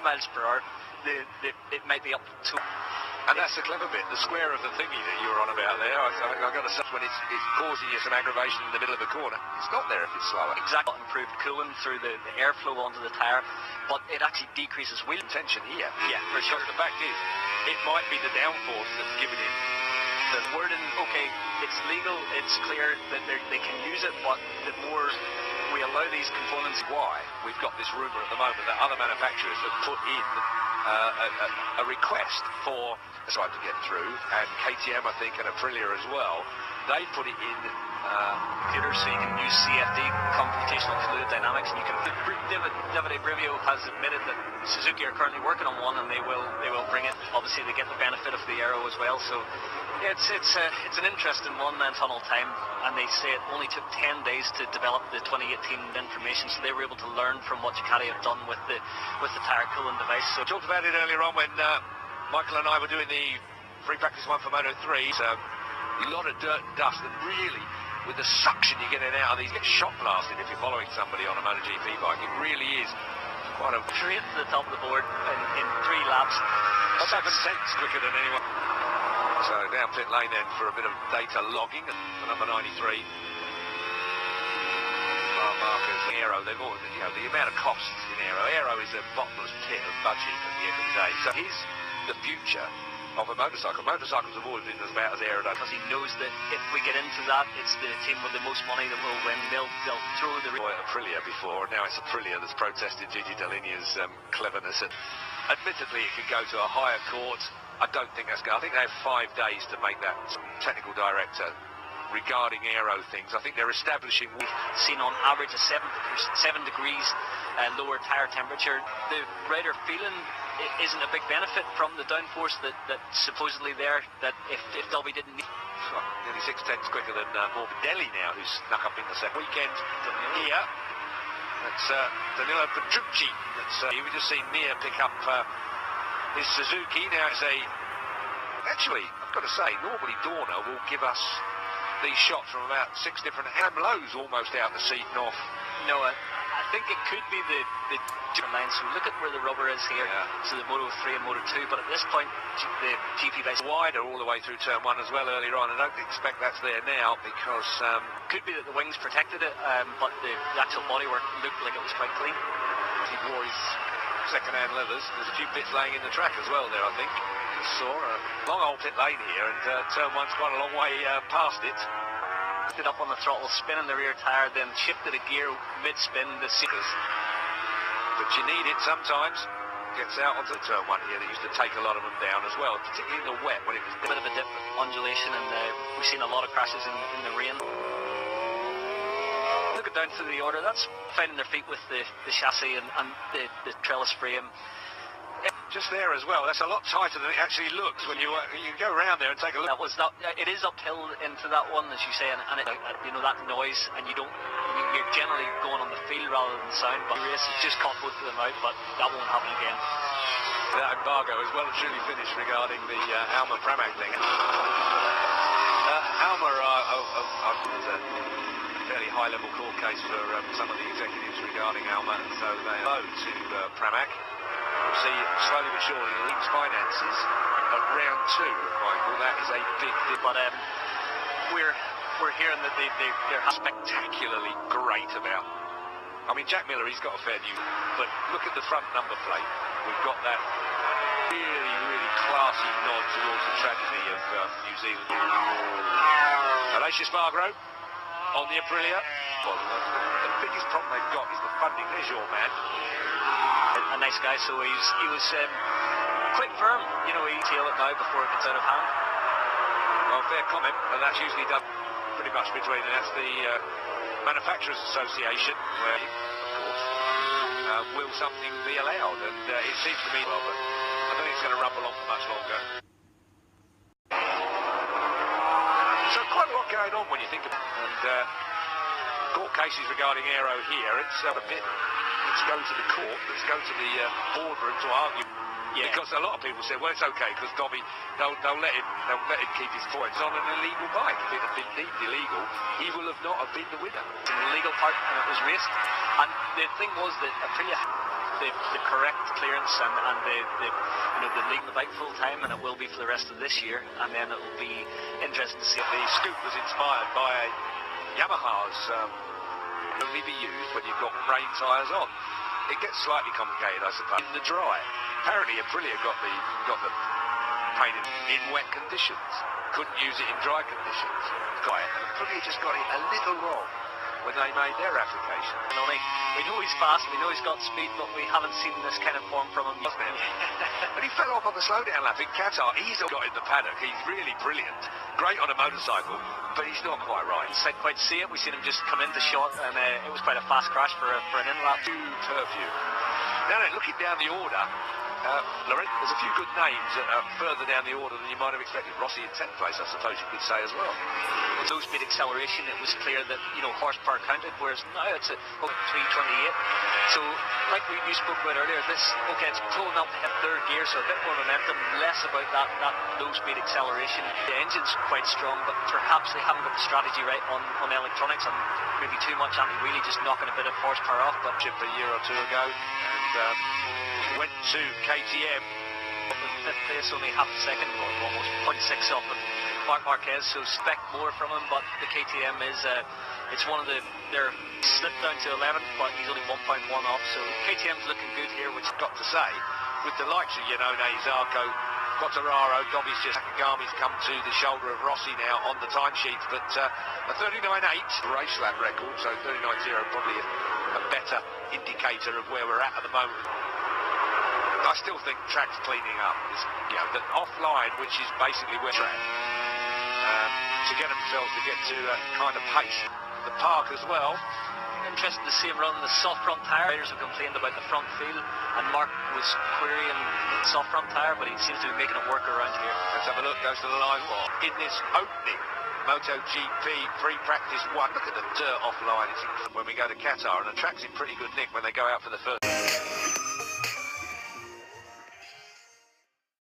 miles per hour, it might be up to... And that's the clever bit, the square of the thingy that you were on about there. I've got to say, when it's causing you some aggravation in the middle of the corner, it's not there if it's slower. Exactly. Improved cooling through the airflow onto the tyre, but it actually decreases wheel tension here. Yeah, for sure. The fact is, it might be the downforce that's giving it. The wording, okay, it's legal, it's clear that they can use it, but the more we allow these components... Why? We've got this rumour at the moment that other manufacturers have put in a request for a site to get through, and KTM, I think, and Aprilia as well. They put it in computers, so you can use CFD, computational fluid dynamics, and you can... Davide Brivio has admitted that Suzuki are currently working on one, and they will bring it. Obviously, they get the benefit of the aero as well, so it's an interesting one tunnel time, and they say it only took 10 days to develop the 2018 information, so they were able to learn from what Ducati have done with the tyre cooling device. So I talked about it earlier on when Michael and I were doing the free practice one for Moto3. So a lot of dirt and dust, and really with the suction you're getting out of these, you get shot blasted if you're following somebody on a MotoGP bike. It really is quite a... Straight to the top of the board in 3 laps. 7 cents quicker than anyone. So down pit lane then for a bit of data logging, and for number 93. Markers, aero, they've all, the amount of costs in aero. Aero is a bottomless pit of budget at the end of the day. So he's the future of a motorcycle. Motorcycles have always been about as aerodynamic. Because he knows that if we get into that, it's the team with the most money that will win. They'll throw the... Aprilia before, now it's Aprilia that's protested Gigi Dall'Igna's cleverness. And admittedly, it could go to a higher court. I don't think that's going. I think they have 5 days to make that technical director regarding aero things. I think they're establishing... We've seen on average a 7 degrees lower tyre temperature. The rider feeling isn't a big benefit from the downforce that's supposedly there, that if Dolby didn't need... Nearly 6 tenths quicker than Morbidelli now, who's snuck up in the second weekend here. That's Danilo Petrucci. We've just seen Mir pick up his Suzuki. Now it's a... Actually, I've got to say, normally Dorna will give us these shots from about 6 different... Ham Lowe's almost out the seat and off. No, I think it could be the line. So look at where the rubber is here. Yeah. So the Moto3 and Moto2, but at this point the GP base wider all the way through turn 1 as well earlier on. I don't expect that's there now because could be that the wings protected it, but the actual bodywork looked like it was quite clean. He wore his second-hand leathers. There's a few bits laying in the track as well there, I think. You saw a long old pit lane here, and turn 1's quite a long way past it. Lifted up on the throttle, spinning the rear tyre, then shifted a gear mid-spin. The seekers, but you need it sometimes. Gets out onto turn 1 here. They used to take a lot of them down as well, particularly in the wet when it was a bit of a dip, undulation, and we've seen a lot of crashes in the rain. Look down through the order. That's finding their feet with the chassis and the trellis frame. Just there as well. That's a lot tighter than it actually looks when you go around there and take a look. It is uphill into that one, as you say, and that noise, and you're generally going on the feel rather than sound. But the race has just caught both of them out, but that won't happen again. That embargo is well and truly finished regarding the Alma Pramac thing. Alma is a fairly high-level court case for some of the executives regarding Alma, so they owe to Pramac. We'll see slowly but surely Leeds finances at round 2, Michael. That is a big dip. But we're hearing that they're spectacularly great about. I mean, Jack Miller, he's got a fair new, but look at the front number plate. We've got that really, really classy nod towards the tragedy of New Zealand. Alessia Spargo on the Aprilia. Well, the biggest problem they've got is the funding. There's your man. A nice guy, so he was quite firm. He tail it now before it gets out of hand. Well, fair comment, but that's usually done pretty much between, that's the Manufacturers Association, where, of course, will something be allowed? And it seems to me, well, but I don't think it's going to rumble on for much longer. So quite a lot going on when you think of it. And court cases regarding aero here, it's a bit... Let's go to the court, let's go to the boardroom to argue. Yeah. Because a lot of people say, well, it's okay, because Dobby, they'll let him keep his points on an illegal bike. If it had been deemed illegal, he will not have been the winner. It's an illegal part, and it was raced. And the thing was that Aprilia, the correct clearance and the leading the bike full time, and it will be for the rest of this year. And then it will be interesting to see if the scoop was inspired by Yamaha's only be used when you've got rain tyres on. It gets slightly complicated, I suppose. In the dry, apparently Aprilia got the paint in wet conditions. Couldn't use it in dry conditions. And Aprilia just got it a little wrong when they made their application. We know he's fast, we know he's got speed, but we haven't seen this kind of form from him. But he fell off on the slowdown lap in Qatar. He's got in the paddock. He's really brilliant. Great on a motorcycle, but he's not quite right. He said quite see it. We've seen him just come into shot, and it was quite a fast crash for an in-lap. Turf view. Now, looking down the order, there's a few good names further down the order than you might have expected. Rossi in 10th place, I suppose you could say as well. Low speed acceleration, it was clear that horsepower counted, whereas now it's at 328. So, like we spoke about earlier, it's pulling up in third gear, so a bit more momentum, less about that low speed acceleration. The engine's quite strong, but perhaps they haven't got the strategy right on electronics, and maybe too much anti-wheelie, just knocking a bit of horsepower off. But a year or two ago, and went to KTM. Fifth place, only half a second, or almost 0.6 off of Marc Marquez, so expect more from him. But the KTM is it's one of they're slipped down to 11th, but he's only 1.1 off, so KTM's looking good here, which got to say, with the likes of Zarco, Quartararo, Dobby's Gami's come to the shoulder of Rossi now on the timesheets, but a 39.8 race lap record, so 39.0 probably a better indicator of where we're at the moment. I still think track's cleaning up. The offline, which is basically where to get themselves to get to kind of pace. The park as well. Interesting to see him run the soft front tyre. Riders have complained about the front feel, and Mark was querying the soft front tyre, but he seems to be making it work around here. Let's have a look. Goes to the line wall in this opening MotoGP free practice 1. Look at the dirt offline. It's when we go to Qatar, and the track's in pretty good nick when they go out for the first.